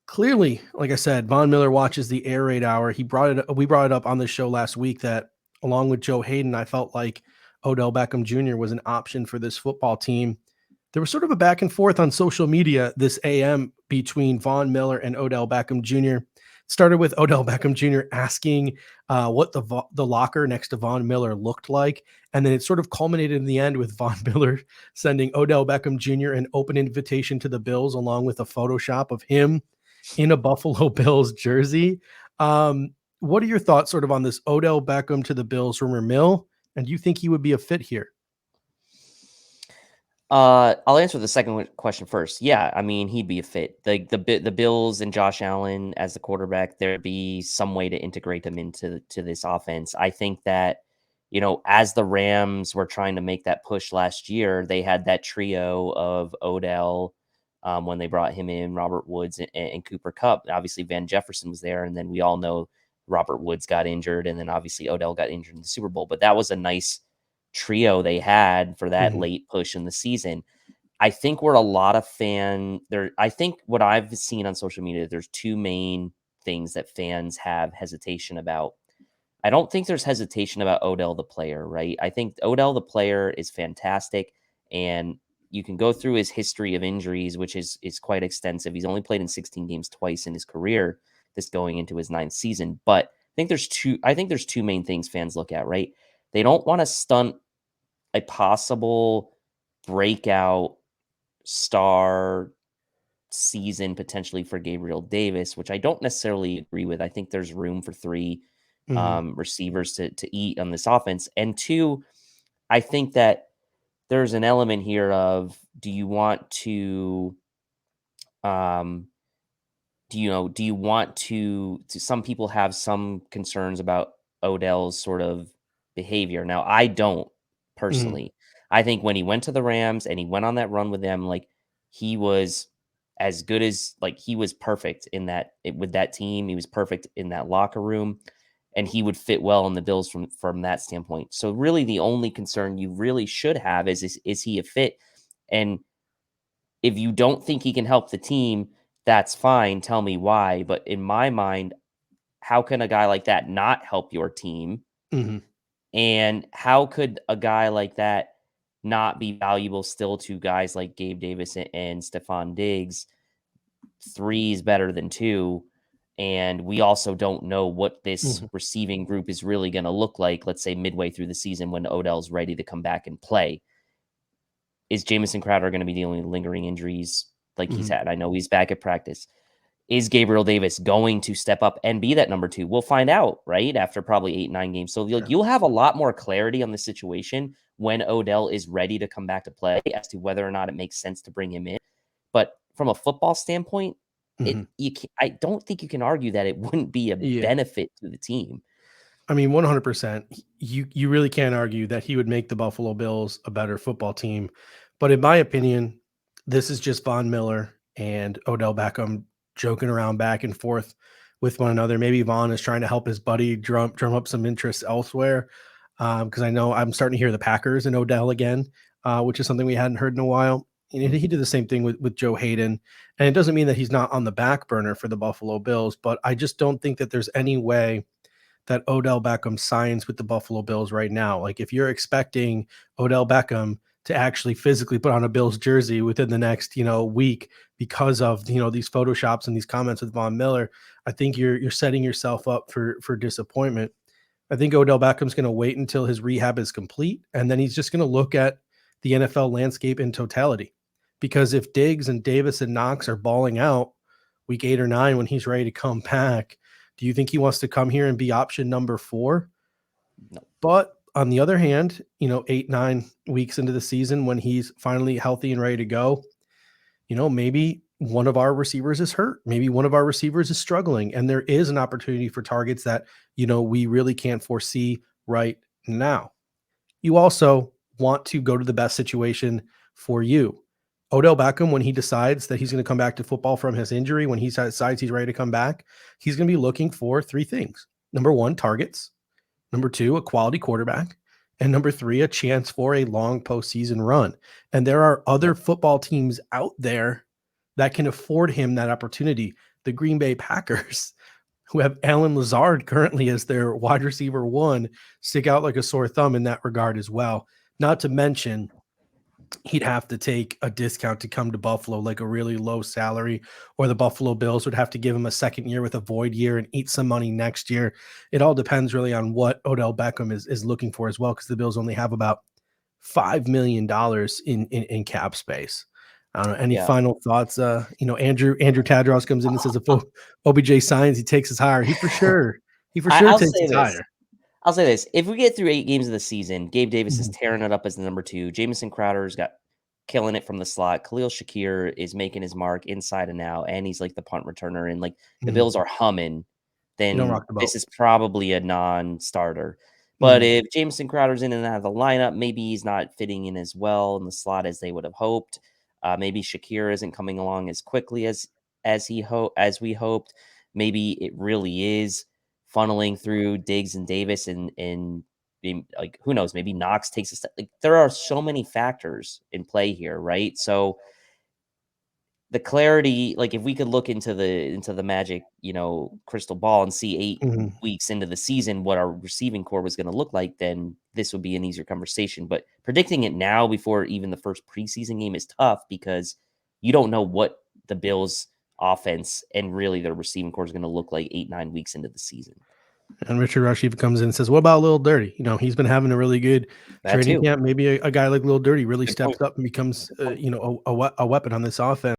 Clearly, like I said, Von Miller watches the air raid hour. We brought it up on the show last week that along with Joe Hayden, I felt like Odell Beckham Jr. was an option for this football team. There was sort of a back and forth on social media this AM between Von Miller and Odell Beckham Jr. Started with Odell Beckham Jr. asking what the locker next to Von Miller looked like, and then it sort of culminated in the end with Von Miller sending Odell Beckham Jr. an open invitation to the Bills along with a Photoshop of him in a Buffalo Bills jersey. What are your thoughts sort of on this Odell Beckham to the Bills rumor mill? And do you think he would be a fit here? I'll answer the second question first. Yeah, I mean, he'd be a fit. The Bills and Josh Allen as the quarterback, there'd be some way to integrate them into this offense. I think that, as the Rams were trying to make that push last year, they had that trio of Odell when they brought him in, Robert Woods and Cooper Kupp. Obviously, Van Jefferson was there, and then we all know Robert Woods got injured, and then obviously Odell got injured in the Super Bowl. But that was a nice trio they had for that late push in the season. I think where a lot of I think what I've seen on social media, there's two main things that fans have hesitation about. I don't think there's hesitation about Odell the player, right? I think Odell the player is fantastic, and you can go through his history of injuries, which is quite extensive. He's only played in 16 games twice in his career, this going into his 9th season. But I think there's two main things fans look at, right? They don't want to stunt a possible breakout star season potentially for Gabriel Davis, which I don't necessarily agree with. I think there's room for 3 receivers to eat on this offense. And 2, I think that there's an element here of, do you want to some people have some concerns about Odell's sort of behavior. Now, I don't personally. I think when he went to the Rams and he went on that run with them, like, he was as good as, like, he was perfect with that team. He was perfect in that locker room, and he would fit well in the Bills from that standpoint. So really the only concern you really should have is he a fit? And if you don't think he can help the team, that's fine. Tell me why. But in my mind, how can a guy like that not help your team? And how could a guy like that not be valuable still to guys like Gabe Davis and Stephon Diggs? 3 is better than 2. And we also don't know what this receiving group is really going to look like, let's say midway through the season when Odell's ready to come back and play. Is Jamison Crowder going to be dealing with lingering injuries like he's had? I know he's back at practice. Is Gabriel Davis going to step up and be that number 2? We'll find out, right? After probably 8-9 games. So you'll have a lot more clarity on the situation when Odell is ready to come back to play as to whether or not it makes sense to bring him in. But from a football standpoint, I don't think you can argue that it wouldn't be a benefit to the team. I mean, 100%. You really can't argue that he would make the Buffalo Bills a better football team. But in my opinion, this is just Von Miller and Odell Beckham joking around back and forth with one another. Maybe Von is trying to help his buddy drum up some interest elsewhere. Because I know I'm starting to hear the Packers and Odell again, which is something we hadn't heard in a while. And he did the same thing with Joe Hayden. And it doesn't mean that he's not on the back burner for the Buffalo Bills, but I just don't think that there's any way that Odell Beckham signs with the Buffalo Bills right now. Like, if you're expecting Odell Beckham to actually physically put on a Bills jersey within the next, week because of, these Photoshops and these comments with Von Miller, I think you're setting yourself up for disappointment. I think Odell Beckham's going to wait until his rehab is complete, and then he's just going to look at the NFL landscape in totality. Because if Diggs and Davis and Knox are balling out week 8 or 9 when he's ready to come back, do you think he wants to come here and be option number 4? No. But on the other hand, 8-9 weeks into the season when he's finally healthy and ready to go, maybe one of our receivers is hurt. Maybe one of our receivers is struggling, and there is an opportunity for targets that, we really can't foresee right now. You also want to go to the best situation for you. Odell Beckham, when he decides that he's going to come back to football from his injury, when he decides he's ready to come back, he's going to be looking for 3 things. Number 1, targets. Number 2, a quality quarterback. And number 3, a chance for a long postseason run. And there are other football teams out there that can afford him that opportunity. the Green Bay Packers, who have Alan Lazard currently as their wide receiver one, stick out like a sore thumb in that regard as well. Not to mention, he'd have to take a discount to come to Buffalo, like a really low salary, or the Buffalo Bills would have to give him a second year with a void year and eat some money next year. It all depends really on what Odell Beckham is looking for as well, because the Bills only have about $5 million in cap space. I don't know. Any Yeah. final thoughts? Andrew Tadros comes in and says if OBJ signs, he takes his hire. He for sure I'll takes say his this. hire. I'll say this. If we get through 8 games of the season, Gabe Davis is Mhm. tearing it up as the number 2. Jamison Crowder's got killing it from the slot. Khalil Shakir is making his mark inside and out, and he's like the punt returner, and like the Mhm. Bills are humming, You don't then rock the boat. this is probably a non-starter. But Mhm. if Jamison Crowder's in and out of the lineup, maybe he's not fitting in as well in the slot as they would have hoped. Maybe Shakir isn't coming along as quickly as we hoped. Maybe it really is funneling through Diggs and Davis and like who knows, maybe Knox takes a step. Like there are so many factors in play here, right? So the clarity, like if we could look into the magic, crystal ball and see 8 Mhm. weeks into the season what our receiving core was going to look like, then this would be an easier conversation. But predicting it now before even the first preseason game is tough because you don't know what the Bills offense and really their receiving core is going to look like 8-9 weeks into the season. And Richard Rush even comes in and says, "What about Lil Dirty? He's been having a really good That training too. camp. Maybe a guy like Lil Dirty really Good point. steps up and becomes, a weapon on this offense."